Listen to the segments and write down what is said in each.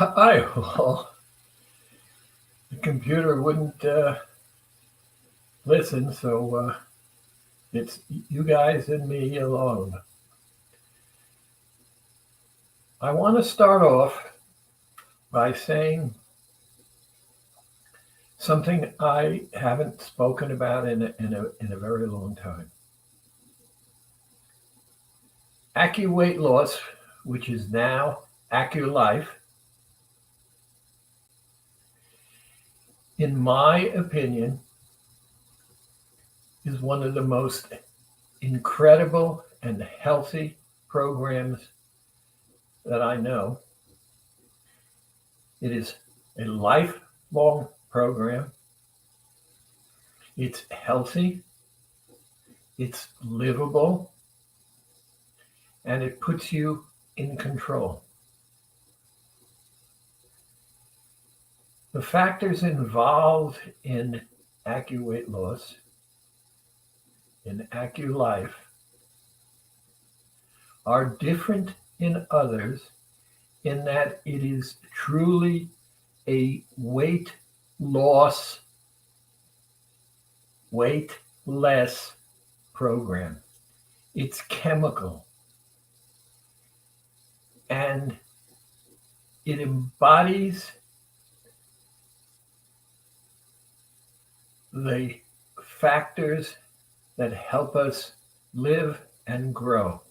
Well, the computer wouldn't listen, so it's you guys and me alone. I want to start off by saying something I haven't spoken about in a very long time. AccuWeight Loss, which is now AccuLife, in my opinion, is one of the most incredible and healthy programs that I know. It is a lifelong program. It's healthy, it's livable, and it puts you in control. The factors involved in AccuWeight Loss, in AccuLife, are different in others in that it is truly a weight loss, weight less program. It's chemical and it embodies the factors that help us live and grow.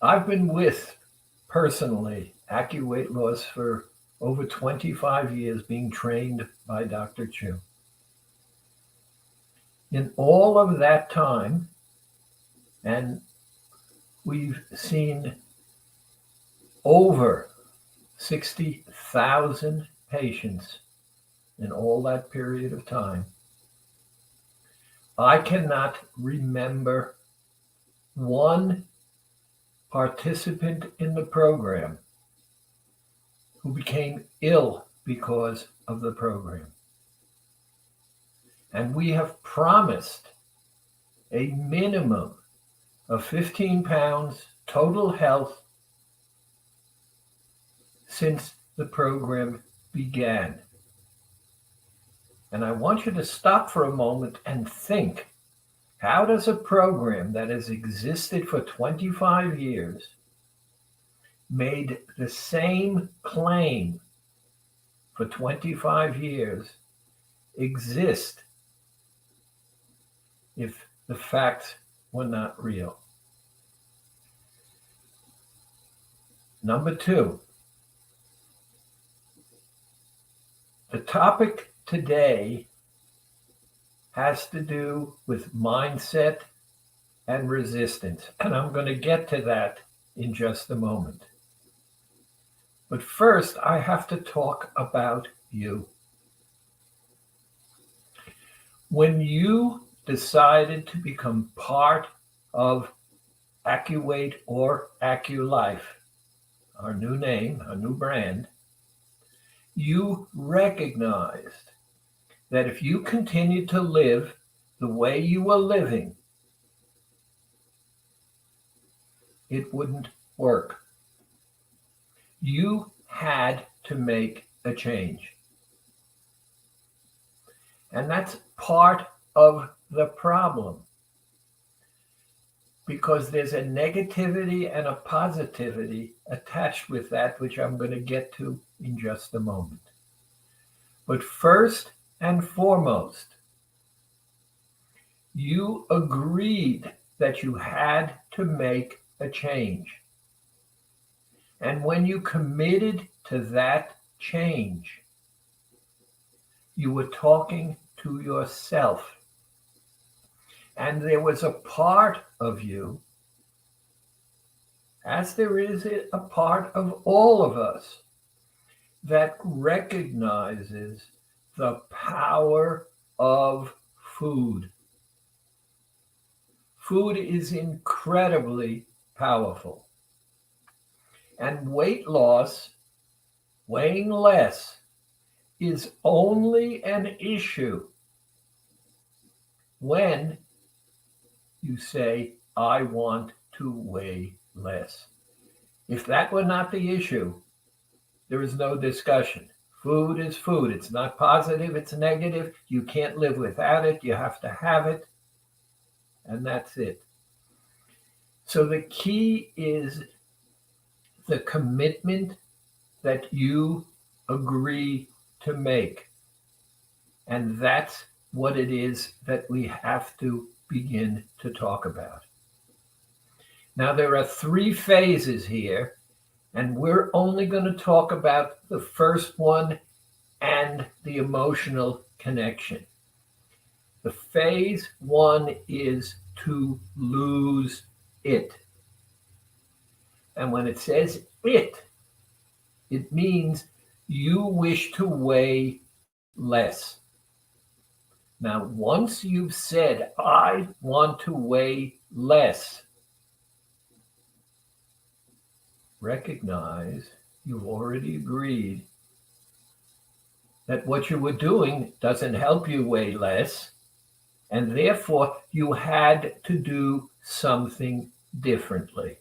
I've been with personally AccuWeight Loss for over 25 years, being trained by Dr. Chu. In all of that time, and we've seen over 60,000 patients in all that period of time, I cannot remember one participant in the program who became ill because of the program. And we have promised a minimum of 15 pounds total health since the program began. And I want you to stop for a moment and think, how does a program that has existed for 25 years, made the same claim for 25 years, exist if the facts were not real? Number two, the topic today has to do with mindset and resistance. And I'm going to get to that in just a moment. But first, I have to talk about you. When you decided to become part of AccuWeight or AccuLife, our new name, our new brand, you recognized that if you continued to live the way you were living, it wouldn't work. You had to make a change. And that's part of the problem, because there's a negativity and a positivity attached with that, which I'm going to get to in just a moment. But first and foremost, you agreed that you had to make a change. And when you committed to that change, you were talking to yourself. And there was a part of you, as there is a part of all of us, that recognizes the power of food. Food is incredibly powerful. And weight loss, weighing less, is only an issue when you say, I want to weigh less. If that were not the issue, there is no discussion. Food is food. It's not positive, it's negative. You can't live without it. You have to have it. And that's it. So the key is the commitment that you agree to make. And that's what it is that we have to begin to talk about. Now, there are 3 phases here, and we're only going to talk about the first one and the emotional connection. The phase 1 is to lose it. And when it says it means you wish to weigh less. Now, once you've said, I want to weigh less, recognize you've already agreed that what you were doing doesn't help you weigh less, and therefore you had to do something differently.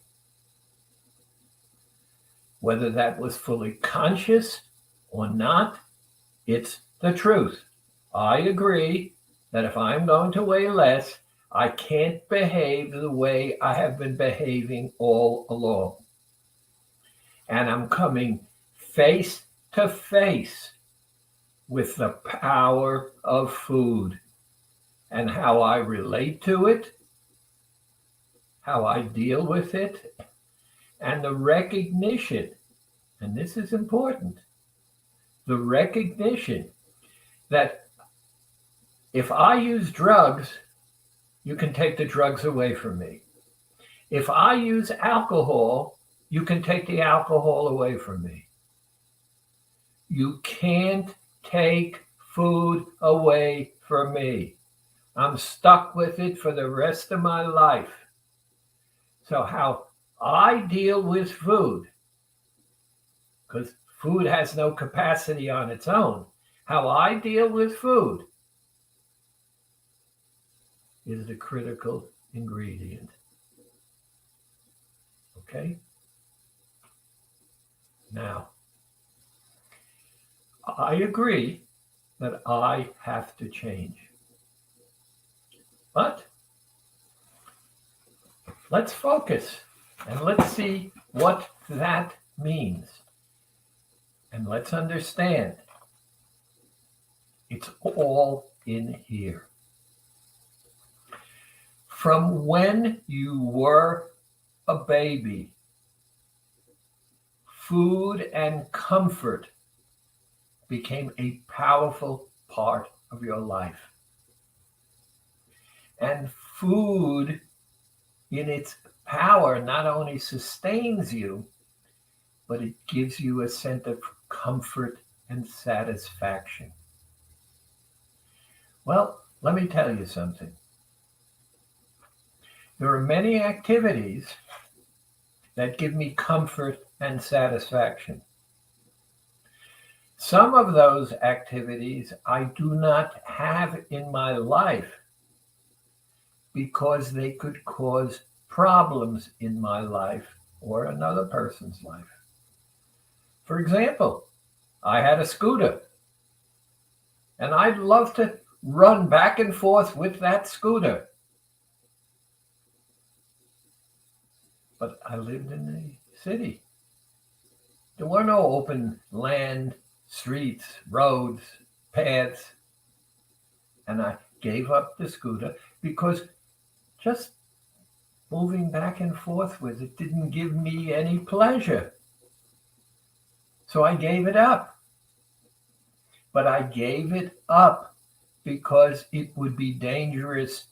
Whether that was fully conscious or not, it's the truth. I agree that if I'm going to weigh less, I can't behave the way I have been behaving all along. And I'm coming face to face with the power of food and how I relate to it, how I deal with it, and the recognition, and this is important, the recognition that if I use drugs, you can take the drugs away from me. If I use alcohol, you can take the alcohol away from me. You can't take food away from me. I'm stuck with it for the rest of my life. So how I deal with food, because food has no capacity on its own, how I deal with food is the critical ingredient. Okay? Now, I agree that I have to change. But let's focus and let's see what that means. And let's understand it's all in here. From when you were a baby, food and comfort became a powerful part of your life. And food, in its power, not only sustains you, but it gives you a sense of comfort and satisfaction. Well, let me tell you something. There are many activities that give me comfort and satisfaction. Some of those activities I do not have in my life because they could cause problems in my life or another person's life. For example, I had a scooter, and I'd love to run back and forth with that scooter. But I lived in the city. There were no open land, streets, roads, paths. And I gave up the scooter because just moving back and forth with it didn't give me any pleasure. So I gave it up. But I gave it up because it would be dangerous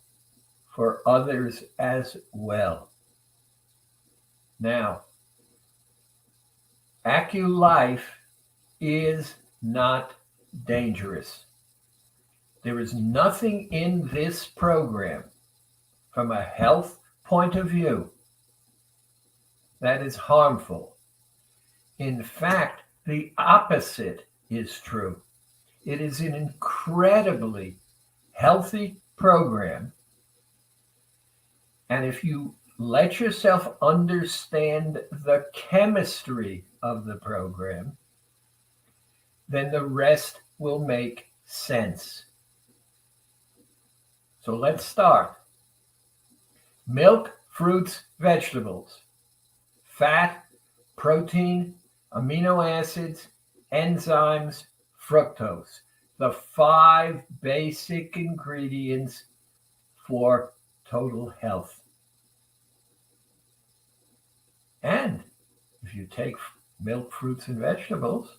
for others as well. Now, AccuLife is not dangerous. There is nothing in this program from a health point of view that is harmful. In fact, the opposite is true. It is an incredibly healthy program. And if you let yourself understand the chemistry of the program, then the rest will make sense. So let's start. Milk, fruits, vegetables, fat, protein, amino acids, enzymes, fructose. The 5 basic ingredients for total health. And if you take milk, fruits, and vegetables,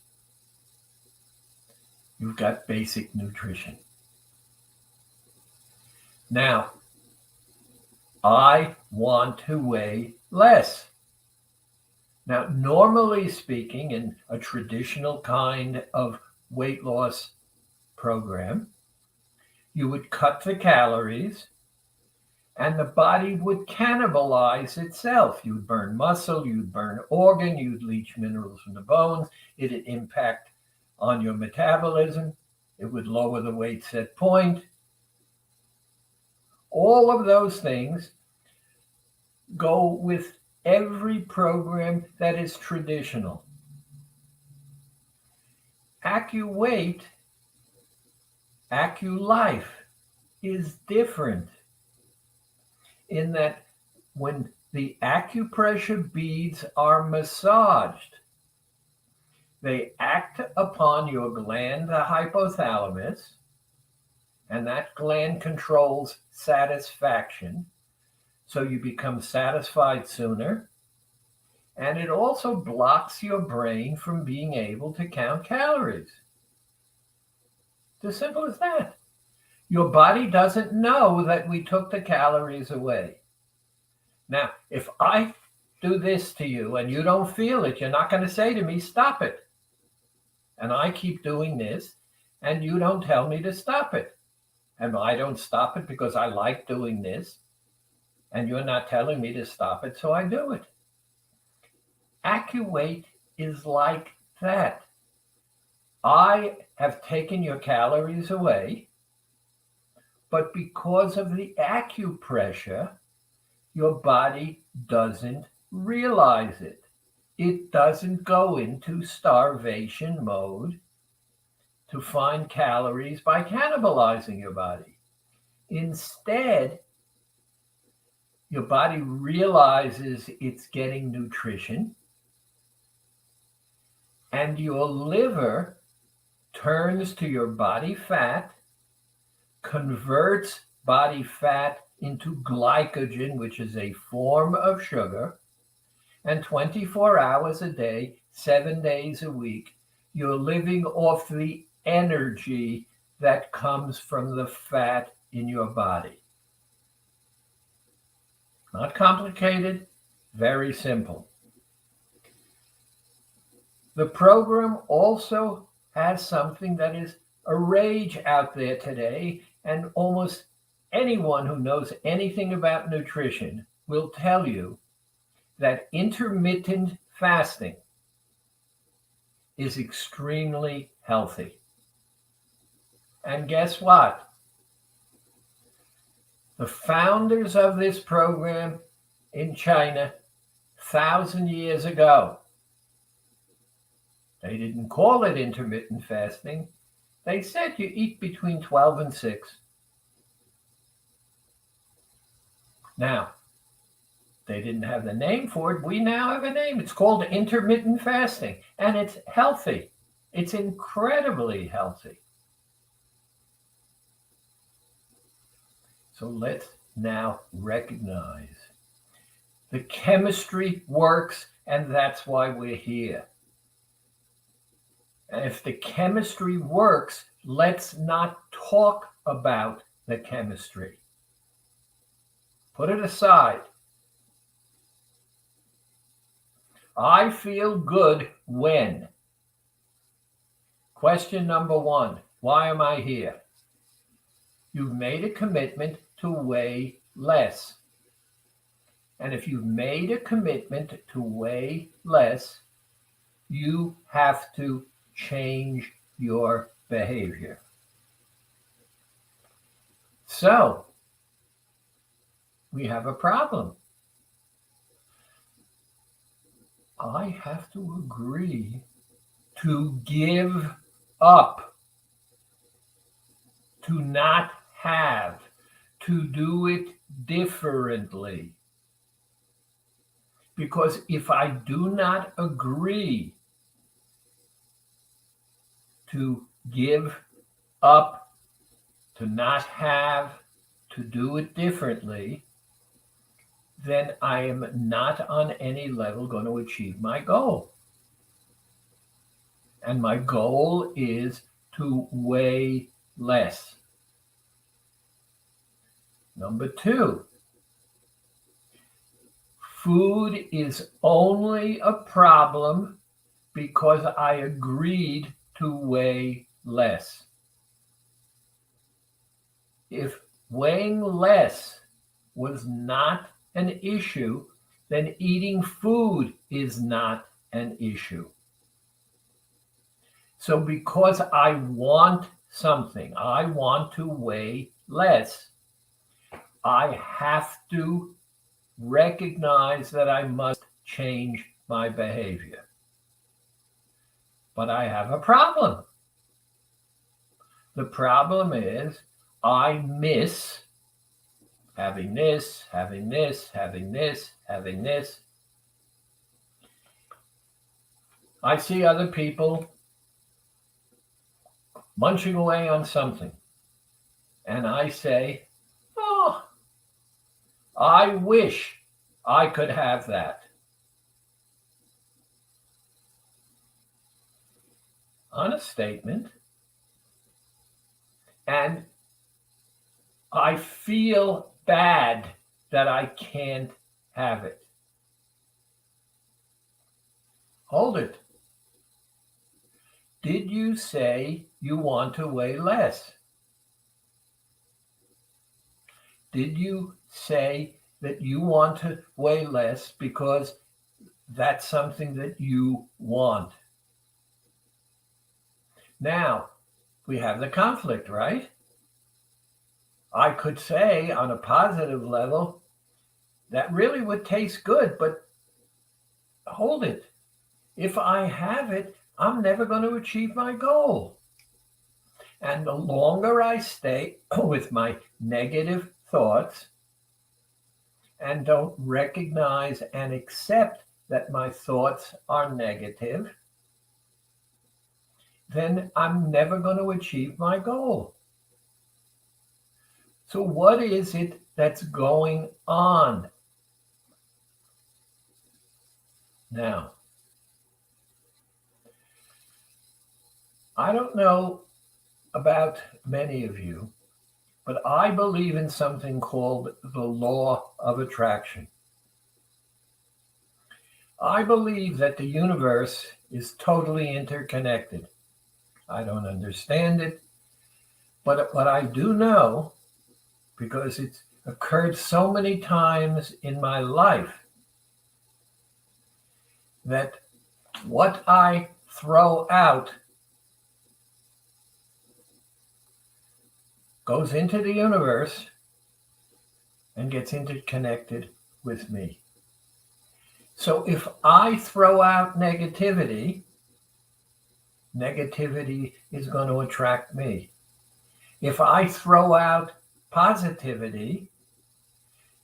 you've got basic nutrition. Now, I want to weigh less. Now, normally speaking, in a traditional kind of weight loss program, you would cut the calories and the body would cannibalize itself. You'd burn muscle, you'd burn organ, you'd leach minerals from the bones. It'd impact on your metabolism. It would lower the weight set point. All of those things go with every program that is traditional. AccuWeight, AccuLife is different in that when the acupressure beads are massaged, they act upon your gland, the hypothalamus, and that gland controls satisfaction. So you become satisfied sooner. And it also blocks your brain from being able to count calories. It's as simple as that. Your body doesn't know that we took the calories away. Now, if I do this to you and you don't feel it, you're not going to say to me, stop it. And I keep doing this and you don't tell me to stop it. And I don't stop it because I like doing this. And you're not telling me to stop it, so I do it. AccuWeight is like that. I have taken your calories away, but because of the acupressure, your body doesn't realize it. It doesn't go into starvation mode to find calories by cannibalizing your body. Instead, your body realizes it's getting nutrition, and your liver turns to your body fat, converts body fat into glycogen, which is a form of sugar, and 24 hours a day, 7 days a week, you're living off the energy that comes from the fat in your body. Not complicated, very simple. The program also has something that is a rage out there today, and almost anyone who knows anything about nutrition will tell you that intermittent fasting is extremely healthy. And guess what? The founders of this program in China 1,000 years ago, they didn't call it intermittent fasting. They said you eat between 12 and 6. Now, they didn't have the name for it. We now have a name. It's called intermittent fasting, and it's healthy. It's incredibly healthy. So let's now recognize the chemistry works, and that's why we're here. And if the chemistry works, let's not talk about the chemistry. Put it aside. I feel good when. Question number 1, why am I here? You've made a commitment to weigh less. And if you've made a commitment to weigh less, you have to change your behavior. So, we have a problem. I have to agree to give up, to not have, to do it differently. Because if I do not agree to give up, to not have, to do it differently, then I am not on any level going to achieve my goal. And my goal is to weigh less. Number two, food is only a problem because I agreed to weigh less. If weighing less was not an issue, then eating food is not an issue. So because I want something, I want to weigh less, I have to recognize that I must change my behavior. But I have a problem. The problem is I miss having this, having this, having this, having this. I see other people munching away on something. And I say, oh, I wish I could have that. Honest statement. And I feel bad that I can't have it. Hold it. Did you say you want to weigh less? Did you say that you want to weigh less because that's something that you want? Now, we have the conflict, right? I could say on a positive level, that really would taste good, but hold it. If I have it, I'm never going to achieve my goal. And the longer I stay with my negative thoughts and don't recognize and accept that my thoughts are negative, then I'm never going to achieve my goal. So what is it that's going on? Now, I don't know about many of you, but I believe in something called the law of attraction. I believe that the universe is totally interconnected. I don't understand it, but what I do know, because it's occurred so many times in my life, that what I throw out goes into the universe and gets interconnected with me. So if I throw out negativity, negativity is going to attract me. If I throw out positivity,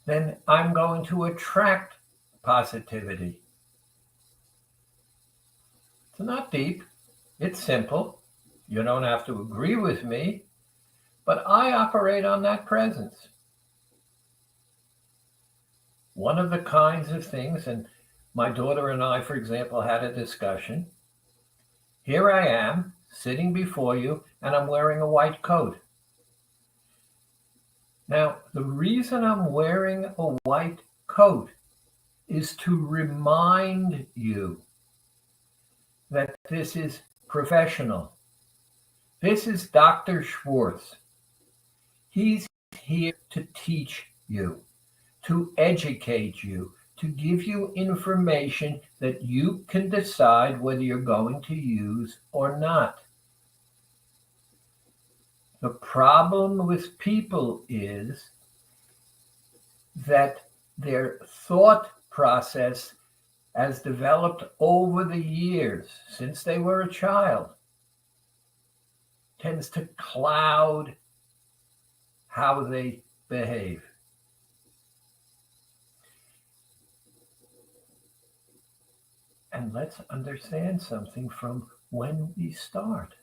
then I'm going to attract positivity. It's not deep. It's simple. You don't have to agree with me, but I operate on that presence. One of the kinds of things, and my daughter and I, for example, had a discussion. Here I am sitting before you, and I'm wearing a white coat. Now, the reason I'm wearing a white coat is to remind you that this is professional. This is Dr. Schwartz. He's here to teach you, to educate you, to give you information that you can decide whether you're going to use or not. The problem with people is that their thought process as developed over the years since they were a child tends to cloud how they behave. And let's understand something from when we start.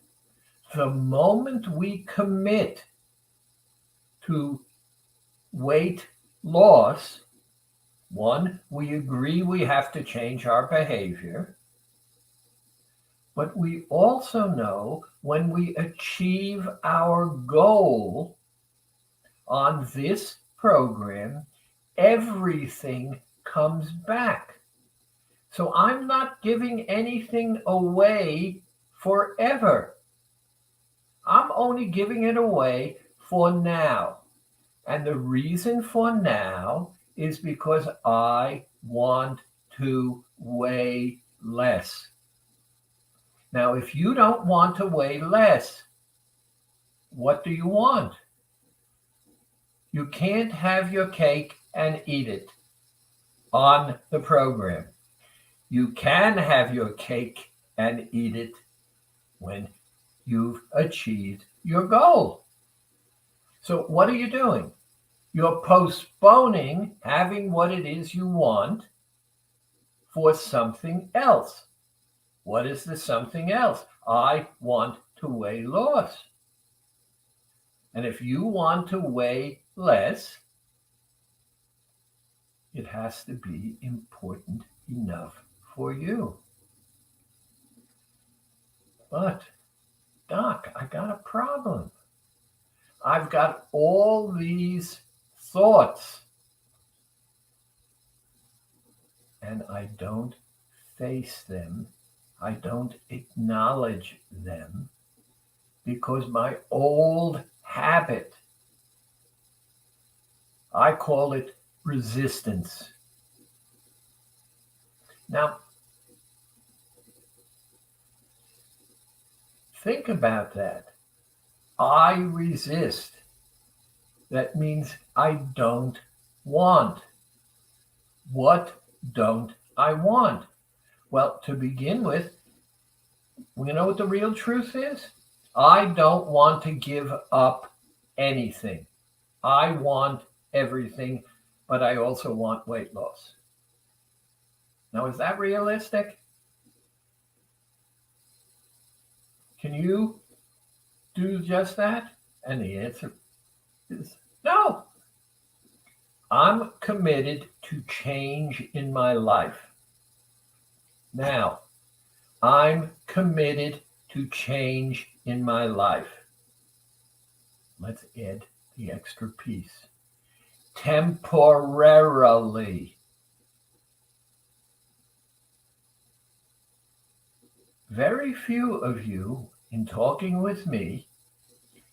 The moment we commit to weight loss, one, we agree we have to change our behavior, but we also know when we achieve our goal on this program, everything comes back. So I'm not giving anything away forever. I'm only giving it away for now. And the reason for now is because I want to weigh less. Now, if you don't want to weigh less, what do you want? You can't have your cake and eat it on the program. You can have your cake and eat it when you've achieved your goal. So what are you doing? You're postponing having what it is you want for something else. What is the something else? I want to weigh loss. And if you want to weigh less, it has to be important enough for you. But, Doc, I got a problem. I've got all these thoughts, and I don't face them. I don't acknowledge them because my old habit, I call it resistance. Now, think about that. I resist. That means I don't want. What don't I want? Well, to begin with, you know what the real truth is? I don't want to give up anything. I want everything, but I also want weight loss. Now, is that realistic? Can you do just that? And the answer is no. I'm committed to change in my life. Now, I'm committed to change in my life. Let's add the extra piece. Temporarily. Very few of you, in talking with me,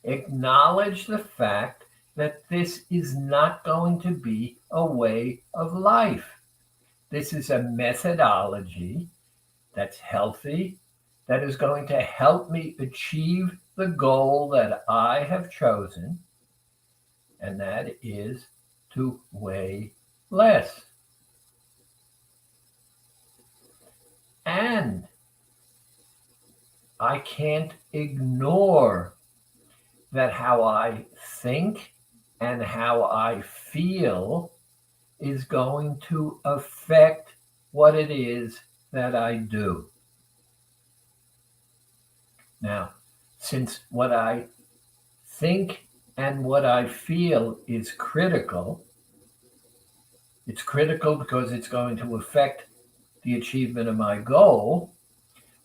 acknowledge the fact that this is not going to be a way of life. This is a methodology that's healthy, that is going to help me achieve the goal that I have chosen, and that is to weigh less. And I can't ignore that how I think and how I feel is going to affect what it is that I do. Now, since what I think and what I feel is critical, it's critical because it's going to affect the achievement of my goal,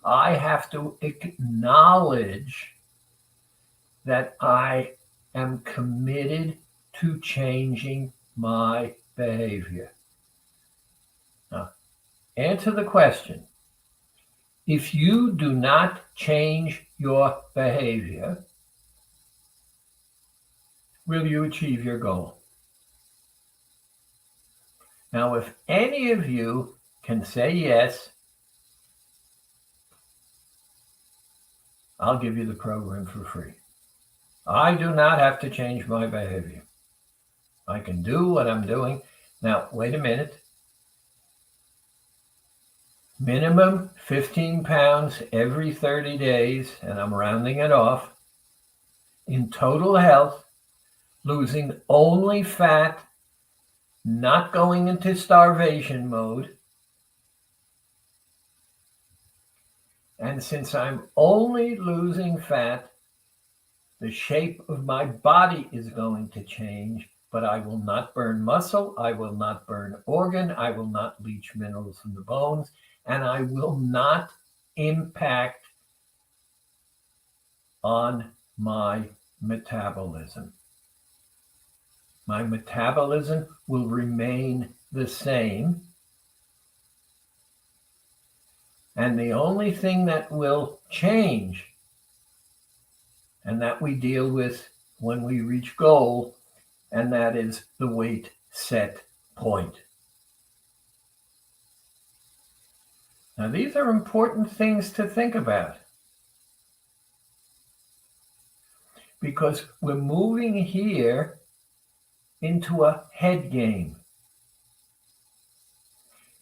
I have to acknowledge that I am committed to changing my behavior. Now, answer the question. If you do not change your behavior, will you achieve your goal? Now, if any of you can say yes, I'll give you the program for free. I do not have to change my behavior. I can do what I'm doing. Now, wait a minute. minimum 15 pounds every 30 days, and I'm rounding it off, in total health, losing only fat, not going into starvation mode. And since I'm only losing fat, the shape of my body is going to change, but I will not burn muscle, I will not burn organ, I will not leach minerals from the bones, and I will not impact on my metabolism. My metabolism will remain the same. And the only thing that will change, and that we deal with when we reach goal, and that is the weight set point. Now, these are important things to think about, because we're moving here into a head game.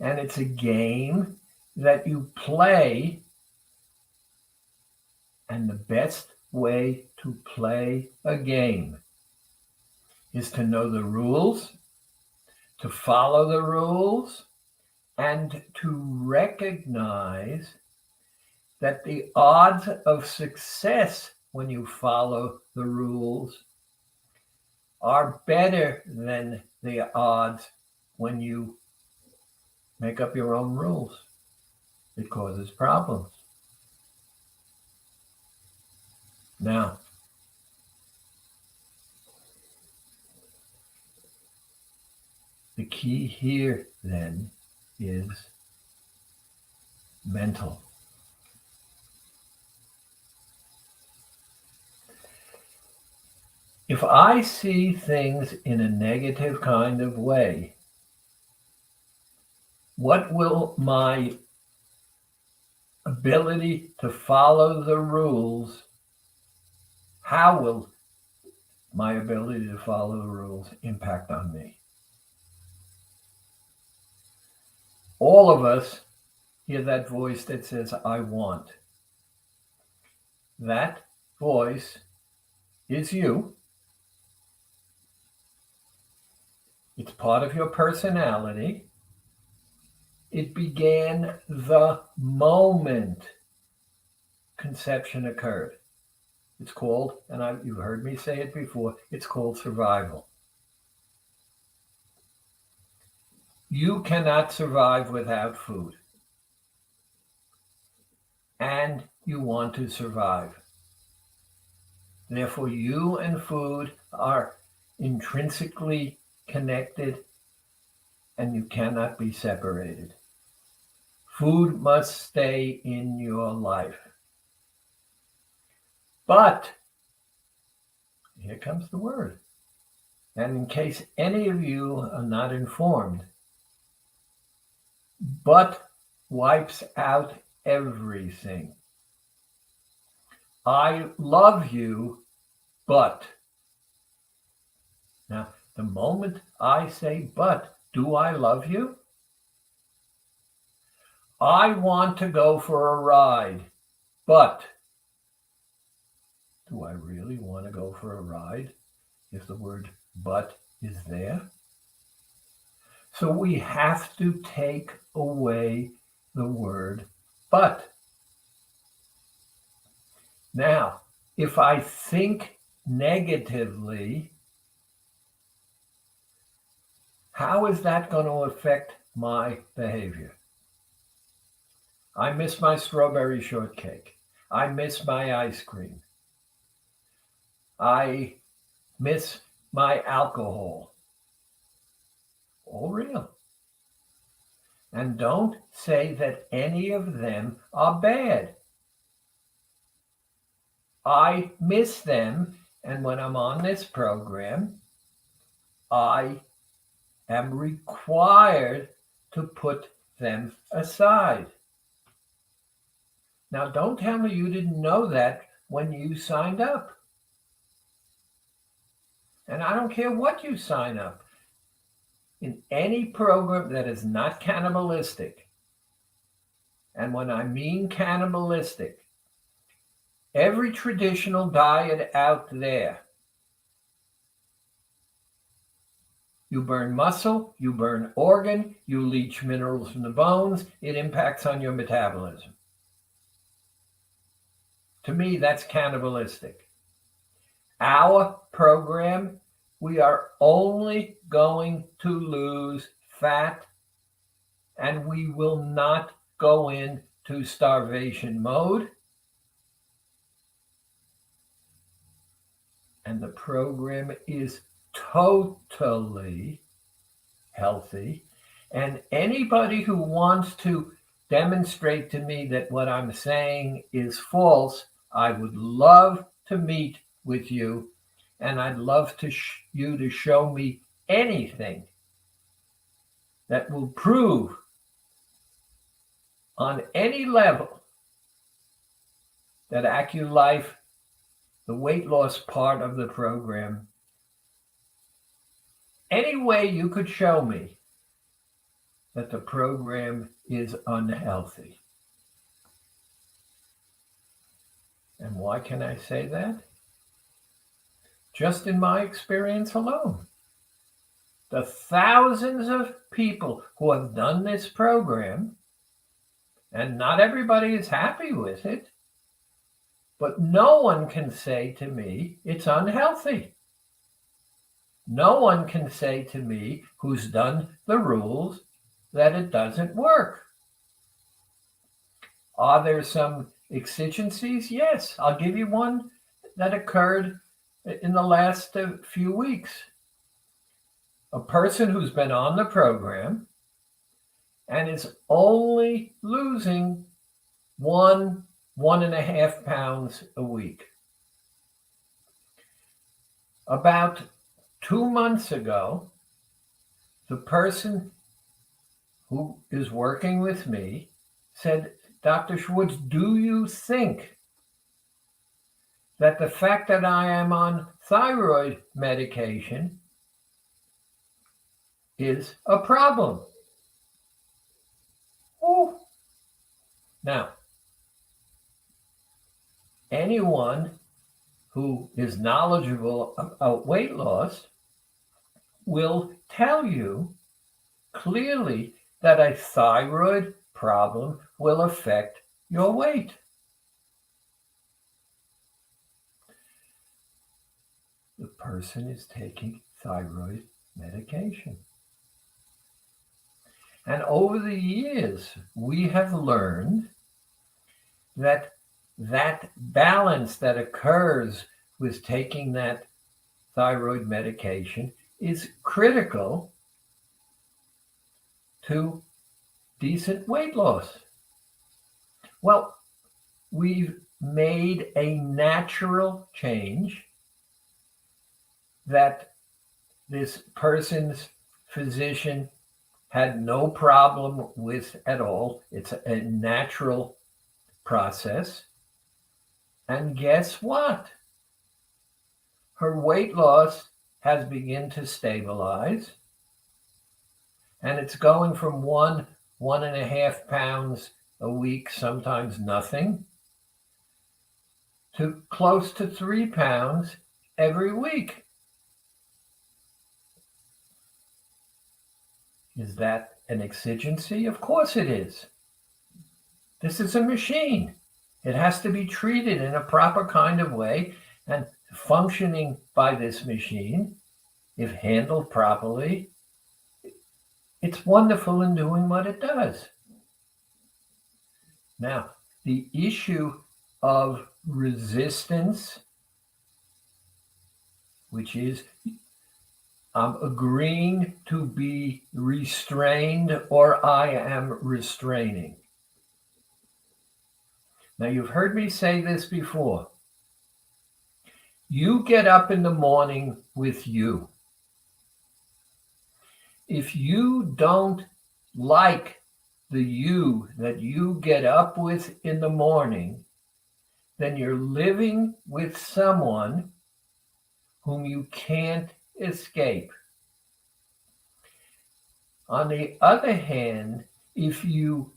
And it's a game that you play, and the best way to play a game is to know the rules, to follow the rules, and to recognize that the odds of success when you follow the rules are better than the odds when you make up your own rules. It causes problems. Now, the key here then is mental. If I see things in a negative kind of way, what will my ability to follow the rules, how will my ability to follow the rules impact on me? All of us hear that voice that says, I want. That voice is you. It's part of your personality. It began the moment conception occurred. It's called, and you've heard me say it before, it's called survival. You cannot survive without food. And you want to survive. Therefore, you and food are intrinsically connected, and you cannot be separated. Food must stay in your life. But, here comes the word, and in case any of you are not informed, but wipes out everything. I love you, but. Now, the moment I say but, do I love you? I want to go for a ride, but. Do I really want to go for a ride if the word but is there? So we have to take away the word but. Now, if I think negatively, how is that going to affect my behavior? I miss my strawberry shortcake. I miss my ice cream. I miss my alcohol. All real. And don't say that any of them are bad. I miss them, and when I'm on this program, I am required to put them aside. Now, don't tell me you didn't know that when you signed up. And I don't care what you sign up. In any program that is not cannibalistic, And when I mean cannibalistic, every traditional diet out there, you burn muscle, you burn organ, you leach minerals from the bones, it impacts on your metabolism. To me, that's cannibalistic. Our program, we are only going to lose fat, and we will not go into starvation mode. And the program is totally healthy. And anybody who wants to demonstrate to me that what I'm saying is false, I would love to meet with you. And I'd love you to show me anything that will prove on any level that AccuLife, the weight loss part of the program, any way you could show me that the program is unhealthy. And why can I say that? Just in my experience alone. The thousands of people who have done this program, and not everybody is happy with it, but no one can say to me it's unhealthy. No one can say to me who's done the rules that it doesn't work. Are there some exigencies? Yes. I'll give you one that occurred in the last few weeks. A person who's been on the program and is only losing 1.5 pounds a week. About 2 months ago, the person who is working with me said, Dr. Schwartz, do you think that the fact that I am on thyroid medication is a problem? Oh. Now, anyone who is knowledgeable about weight loss will tell you clearly that a thyroid problem will affect your weight. The person is taking thyroid medication. And over the years, we have learned that balance that occurs with taking that thyroid medication is critical to decent weight loss. Well, we've made a natural change that this person's physician had no problem with at all. It's a natural process. And guess what? Her weight loss has begun to stabilize. And it's going from 1.5 pounds a week, sometimes nothing, to close to 3 pounds every week. Is that an exigency? Of course it is. This is a machine. It has to be treated in a proper kind of way, and functioning by this machine, if handled properly, it's wonderful in doing what it does. Now, the issue of resistance, which is I'm agreeing to be restrained or I am restraining. Now, you've heard me say this before. You get up in the morning with you. If you don't like the you that you get up with in the morning, then you're living with someone whom you can't escape. On the other hand, if you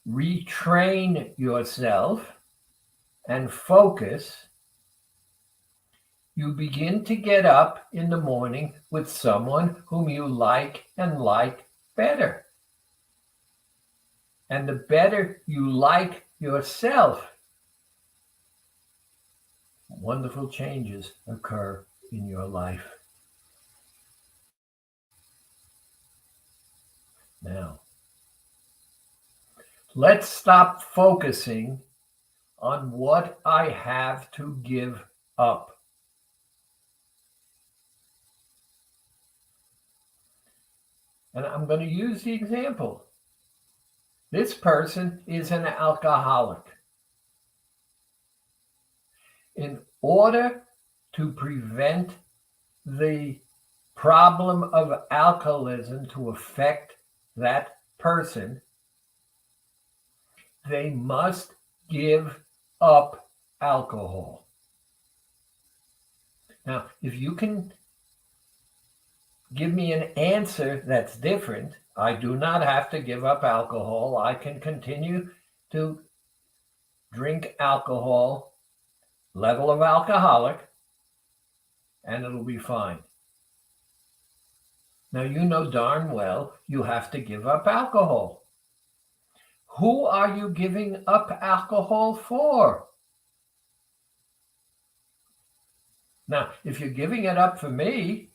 retrain yourself and focus, you begin to get up in the morning with someone whom you like and like better. And the better you like yourself, wonderful changes occur in your life. Now, let's stop focusing on what I have to give up. And I'm going to use the example. This person is an alcoholic. In order to prevent the problem of alcoholism to affect that person, they must give up alcohol. Now, if you can give me an answer that's different, I do not have to give up alcohol. I can continue to drink alcohol, level of alcoholic, and it'll be fine. Now, you know darn well you have to give up alcohol. Who are you giving up alcohol for? Now, if you're giving it up for me,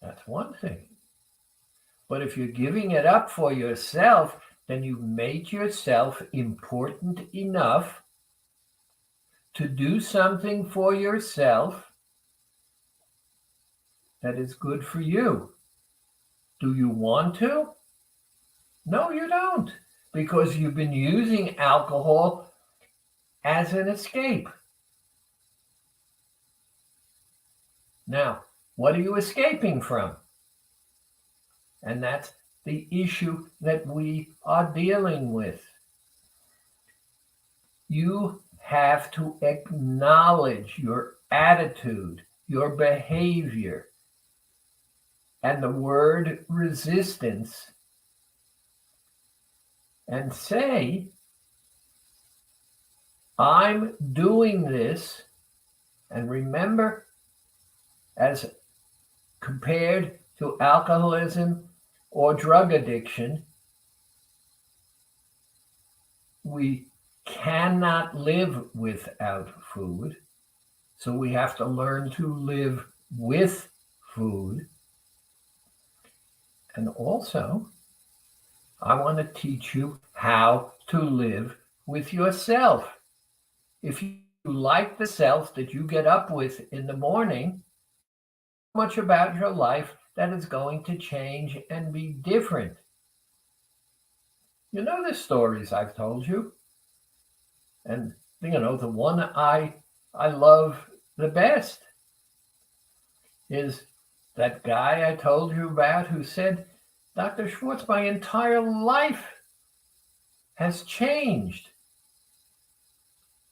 that's one thing. But if you're giving it up for yourself, then you've made yourself important enough to do something for yourself that is good for you. Do you want to? No, you don't, because you've been using alcohol as an escape. Now, what are you escaping from? And that's the issue that we are dealing with. You have to acknowledge your attitude, your behavior, and the word resistance, and say, I'm doing this. And remember, as compared to alcoholism or drug addiction, we cannot live without food. So we have to learn to live with food. And also, I want to teach you how to live with yourself. If you like the self that you get up with in the morning, much about your life that is going to change and be different. You know the stories I've told you. And, the one I love the best is that guy I told you about who said, Dr. Schwartz, my entire life has changed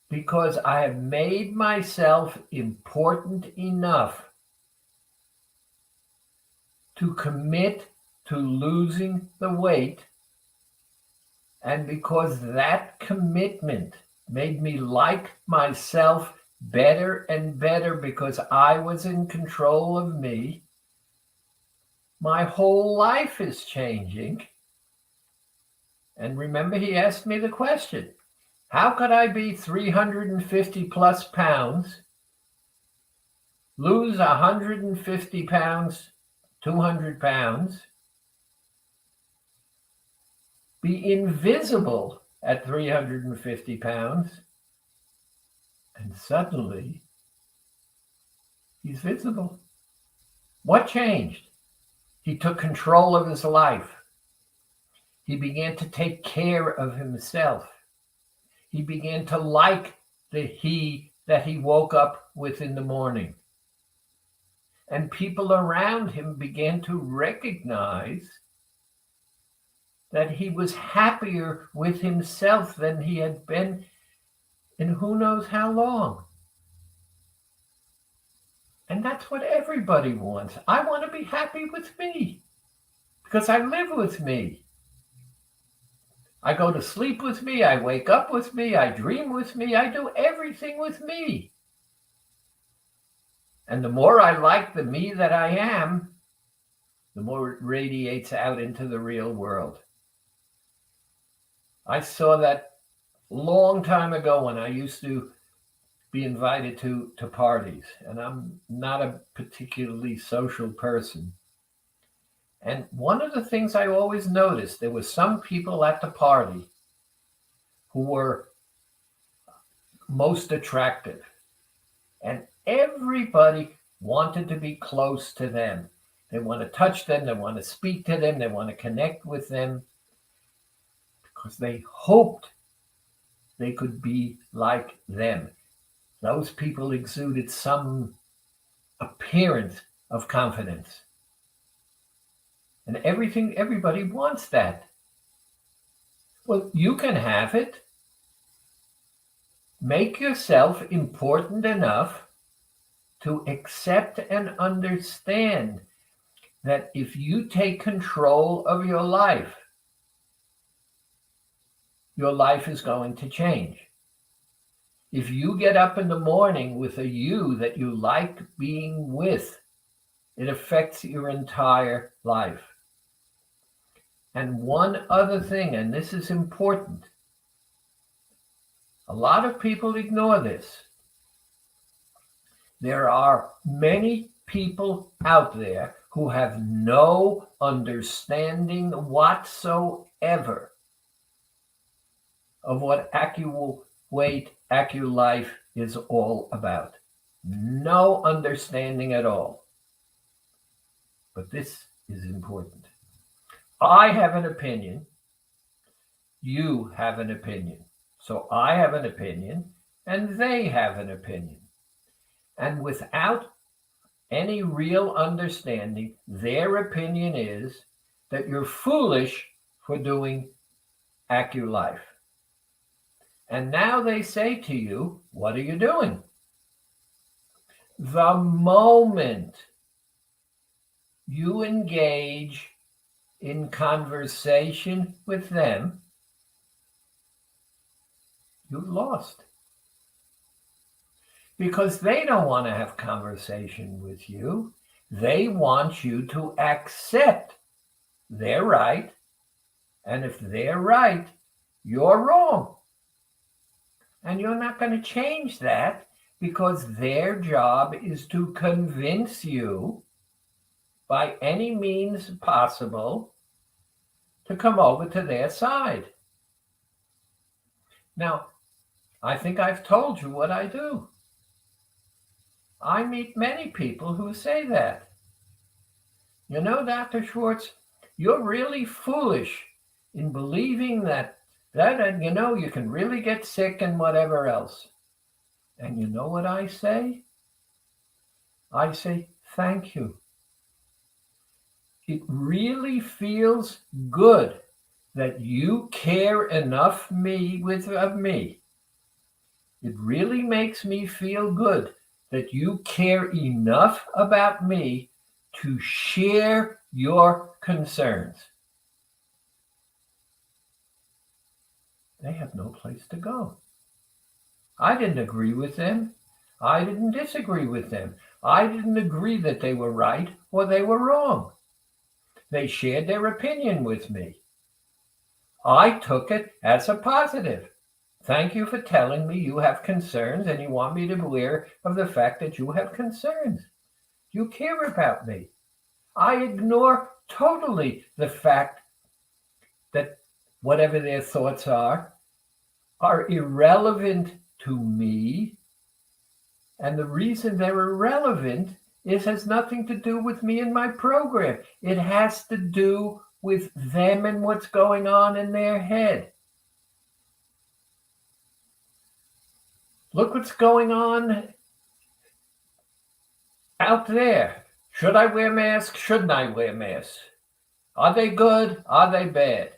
because I have made myself important enough to commit to losing the weight, and because that commitment made me like myself better and better because I was in control of me, my whole life is changing. And remember, he asked me the question, how could I be 350 plus pounds, lose 150 pounds, 200 pounds, be invisible at 350 pounds, and suddenly he's visible? What changed? He took control of his life. He began to take care of himself. He began to like the he that he woke up with in the morning. And people around him began to recognize that he was happier with himself than he had been in who knows how long. And that's what everybody wants. I want to be happy with me because I live with me. I go to sleep with me. I wake up with me. I dream with me. I do everything with me. And the more I like the me that I am, the more it radiates out into the real world. I saw that long time ago when I used to be invited to parties, and I'm not a particularly social person. And one of the things I always noticed, there were some people at the party who were most attractive, and everybody wanted to be close to them. They want to touch them, they want to speak to them, they want to connect with them, because they hoped they could be like them. Those people exuded some appearance of confidence. And everybody wants that. Well, you can have it. Make yourself important enough to accept and understand that if you take control of your life is going to change. If you get up in the morning with a you that you like being with, it affects your entire life. And one other thing, and this is important, a lot of people ignore this. There are many people out there who have no understanding whatsoever of what AccuWeight, AccuLife is all about. No understanding at all. But this is important. I have an opinion. You have an opinion. So I have an opinion, and they have an opinion. And without any real understanding, their opinion is that you're foolish for doing AccuLife. And now they say to you, what are you doing? The moment you engage in conversation with them, you lost. Because they don't want to have conversation with you. They want you to accept they're right. And if they're right, you're wrong. And you're not going to change that, because their job is to convince you by any means possible to come over to their side. Now, I think I've told you what I do. I meet many people who say that. You know, Dr. Schwartz, you're really foolish in believing that you can really get sick and whatever else. And you know what I say? I say, thank you. It really feels good that you care enough of me. It really makes me feel good that you care enough about me to share your concerns. They have no place to go. I didn't agree with them. I didn't disagree with them. I didn't agree that they were right or they were wrong. They shared their opinion with me. I took it as a positive. Thank you for telling me you have concerns and you want me to be aware of the fact that you have concerns. You care about me. I ignore totally the fact that whatever their thoughts are irrelevant to me. And the reason they're irrelevant has nothing to do with me and my program. It has to do with them and what's going on in their head. Look what's going on out there. Should I wear masks? Shouldn't I wear masks? Are they good? Are they bad?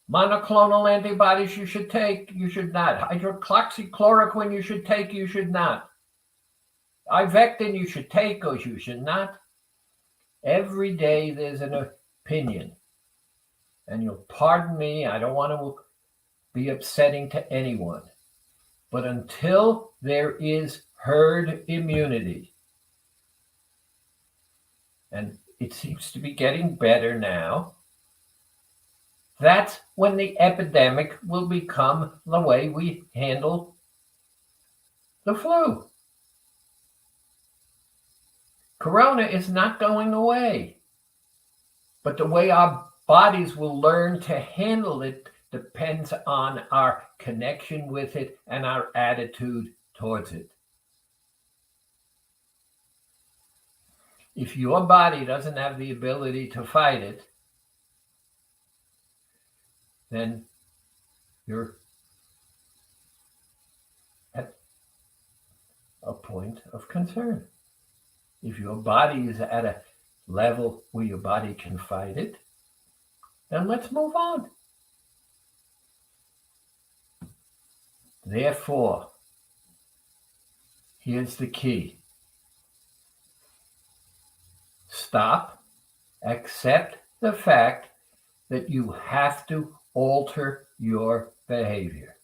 Monoclonal antibodies you should take, you should not. Hydroxychloroquine you should take, you should not. Ivermectin you should take or you should not. Every day there's an opinion. and you'll pardon me, I don't want to be upsetting to anyone, but until there is herd immunity, and it seems to be getting better now, that's when the epidemic will become the way we handle the flu. Corona is not going away, but the way our bodies will learn to handle it depends on our connection with it and our attitude towards it. If your body doesn't have the ability to fight it, then you're at a point of concern. If your body is at a level where your body can fight it, then let's move on. Therefore, here's the key. Stop, accept the fact that you have to alter your behavior.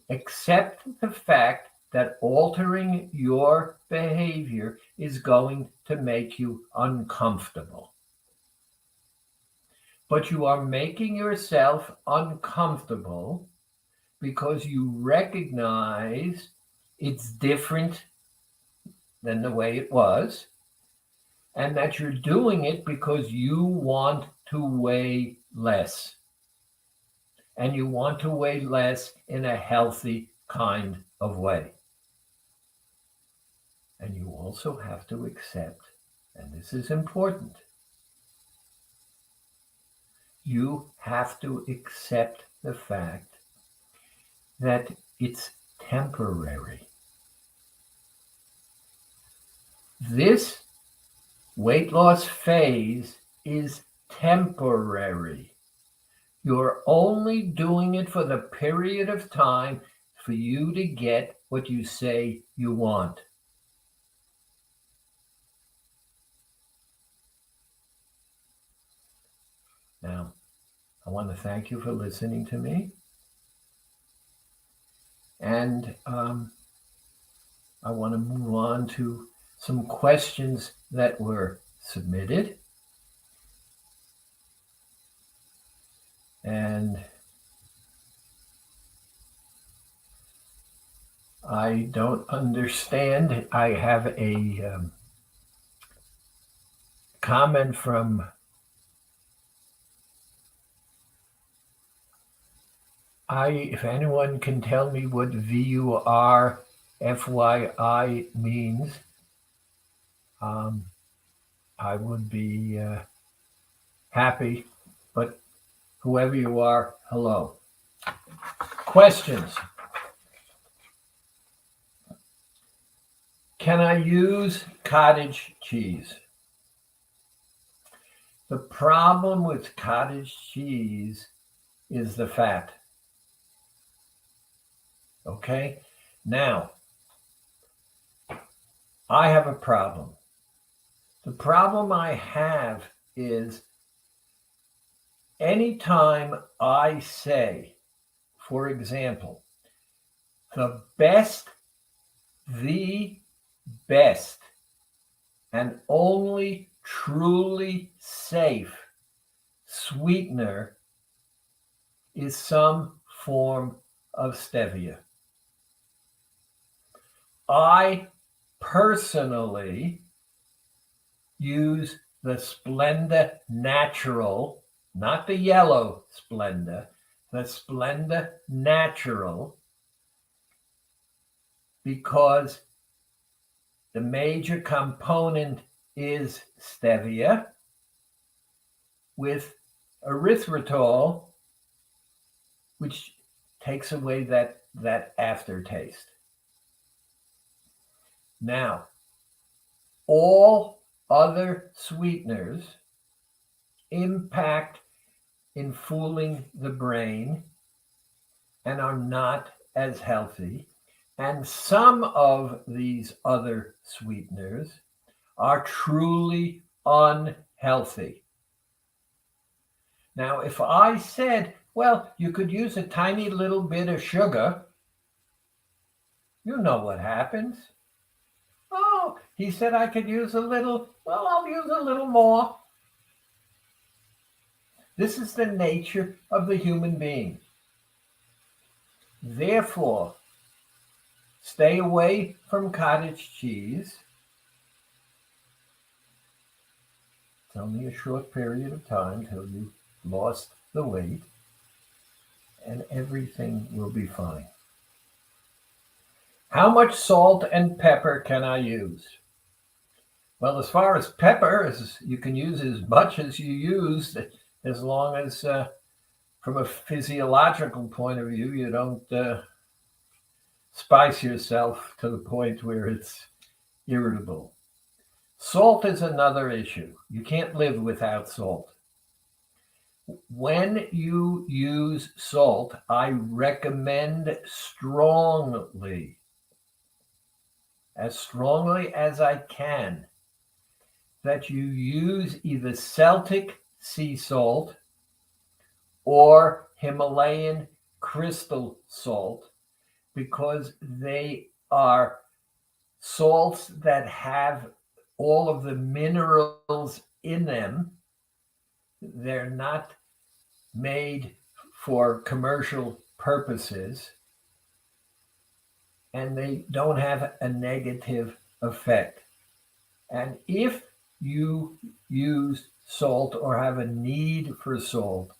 Accept the fact that altering your behavior is going to make you uncomfortable. But you are making yourself uncomfortable because you recognize it's different than the way it was, and that you're doing it because you want to weigh less. And you want to weigh less in a healthy kind of way. And you also have to accept, and this is important, you have to accept the fact that it's temporary. This weight loss phase is temporary. You're only doing it for the period of time for you to get what you say you want. Now, I want to thank you for listening to me. And I want to move on to some questions that were submitted. And I don't understand. I have a comment from if anyone can tell me what VURFYI means, I would be happy. But whoever you are, hello. Questions. Can I use cottage cheese? The problem with cottage cheese is the fat. Okay? Now, I have a problem. The problem I have is anytime I say, for example, the best and only truly safe sweetener is some form of stevia. I personally use the Splenda Natural, not the yellow Splenda, the Splenda Natural, because the major component is stevia with erythritol, which takes away that aftertaste. Now, all other sweeteners impact in fooling the brain and are not as healthy. And some of these other sweeteners are truly unhealthy. Now, if I said, well, you could use a tiny little bit of sugar, you know what happens. Oh, he said I could use a little. Well, I'll use a little more. This is the nature of the human being. Therefore, stay away from cottage cheese. It's only a short period of time till you've lost the weight, and everything will be fine. How much salt and pepper can I use? Well, as far as pepper, you can use as much as you use, as long as, from a physiological point of view, you don't spice yourself to the point where it's irritable. Salt is another issue. You can't live without salt. When you use salt, I recommend strongly as I can, that you use either Celtic sea salt or Himalayan crystal salt, because they are salts that have all of the minerals in them. They're not made for commercial purposes, and they don't have a negative effect. And if you use salt or have a need for salt,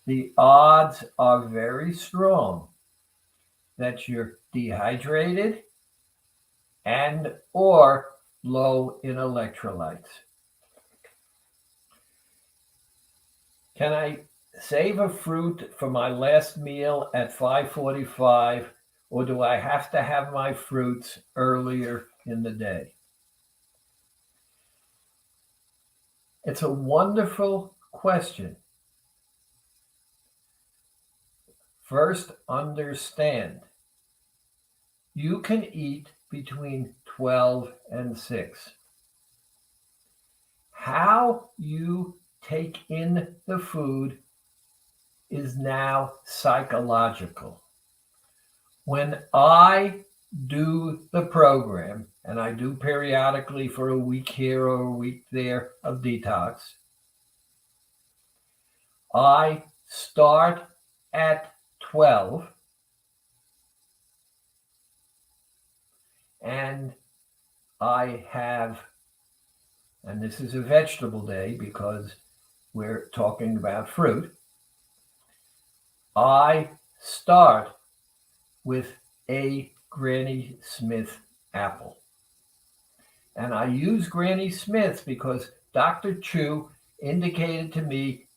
the odds are very strong that you're dehydrated and or low in electrolytes. Can I save a fruit for my last meal at 5:45, or do I have to have my fruits earlier in the day? It's a wonderful question. First, understand you can eat between 12 and 6. How you take in the food is now psychological. When I do the program, and I do periodically for a week here or a week there of detox, I start at 12 and I have, and this is a vegetable day because we're talking about fruit, I start with a Granny Smith apple. And I use Granny Smiths because Dr. Chu indicated to me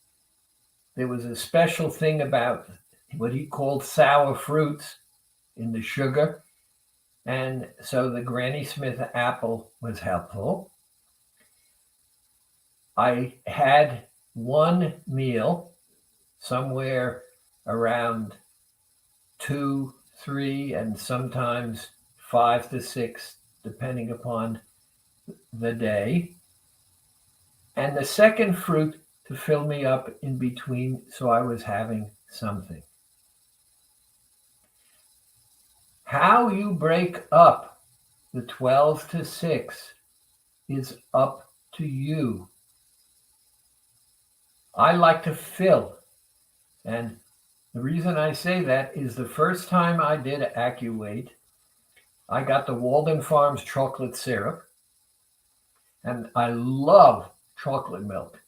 there was a special thing about what he called sour fruits in the sugar. And so the Granny Smith apple was helpful. I had one meal somewhere around 2, 3, and sometimes 5 to 6, depending upon the day. And the second fruit to fill me up in between, so I was having something. How you break up the 12 to 6 is up to you. I like to fill, and the reason I say that is the first time I did AccuWeight, I got the Walden Farms chocolate syrup, and I love chocolate milk.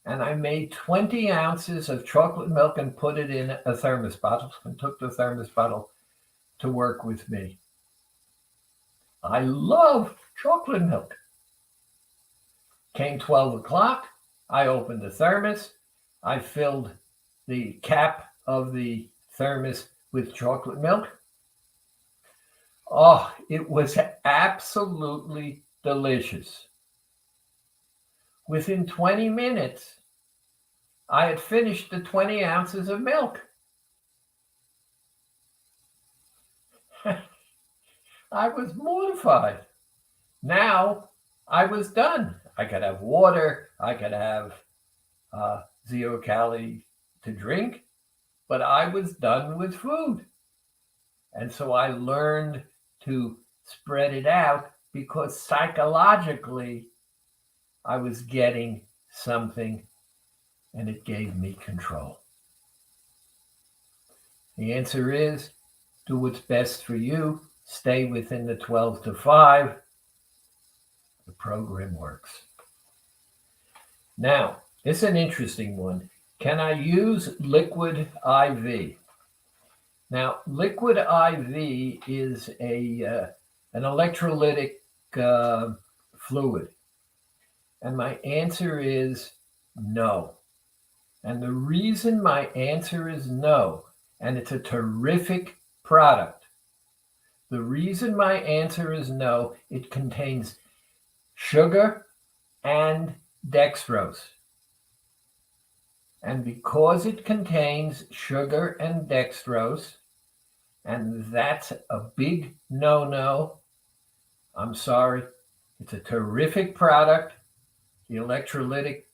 And I made 20 ounces of chocolate milk and put it in a thermos bottle and took the thermos bottle to work with me. I love chocolate milk. Came 12 o'clock, I opened the thermos, I filled the cap of the thermos with chocolate milk. Oh, it was absolutely delicious. Within 20 minutes, I had finished the 20 ounces of milk. I was mortified. Now I was done. I could have water. I could have 0 calorie to drink, but I was done with food. And so I learned to spread it out because psychologically I was getting something and it gave me control. The answer is do what's best for you. Stay within the 12 to 5. The program works. Now, this is an interesting one. Can I use liquid IV? Now, liquid IV is an electrolytic fluid. And my answer is no. And the reason my answer is no, and it's a terrific product. The reason my answer is no, it contains sugar and dextrose. And because it contains sugar and dextrose, and that's a big no-no, I'm sorry, it's a terrific product. The electrolytic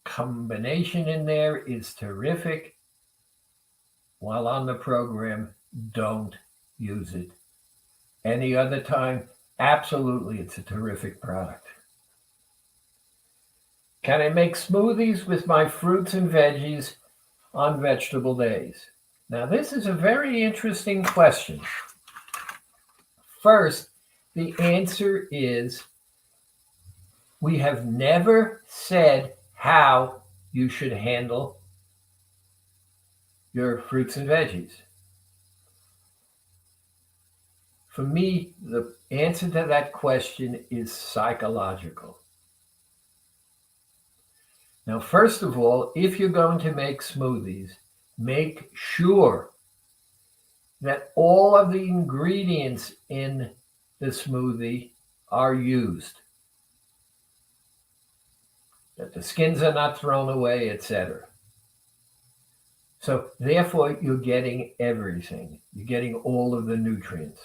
combination in there is terrific. While on the program, don't use it. Any other time, absolutely, it's a terrific product. Can I make smoothies with my fruits and veggies on vegetable days? Now, this is a very interesting question. First, the answer is we have never said how you should handle your fruits and veggies. For me, the answer to that question is psychological. Now, first of all, if you're going to make smoothies, make sure that all of the ingredients in the smoothie are used, that the skins are not thrown away, etc. So therefore, you're getting everything. You're getting all of the nutrients.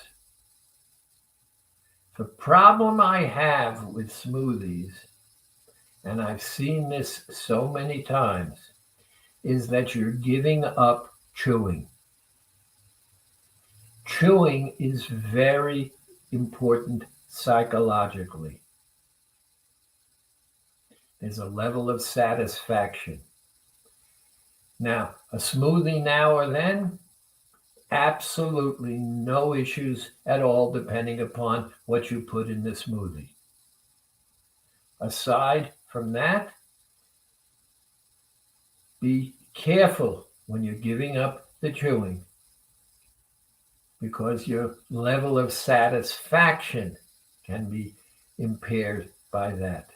The problem I have with smoothies, and I've seen this so many times, is that you're giving up chewing. Chewing is very important psychologically. There's a level of satisfaction. Now, a smoothie now or then, absolutely no issues at all, depending upon what you put in the smoothie. Aside from that, be careful when you're giving up the chewing, because your level of satisfaction can be impaired by that.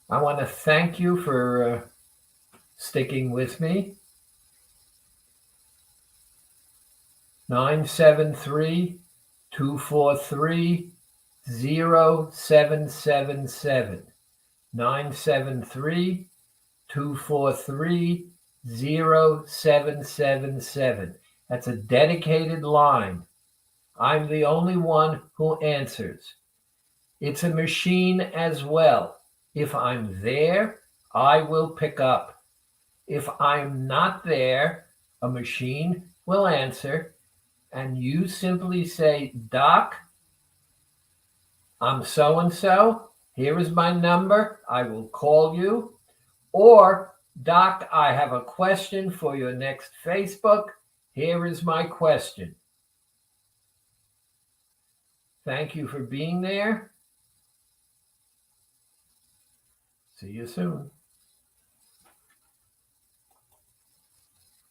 I want to thank you for sticking with me. 973-243-0777. 973-243-0777. That's a dedicated line. I'm the only one who answers. It's a machine as well. If I'm there, I will pick up. If I'm not there, a machine will answer, and you simply say, Doc, I'm so-and-so. Here is my number. I will call you. Or, Doc, I have a question for your next Facebook. Here is my question. Thank you for being there. See you soon.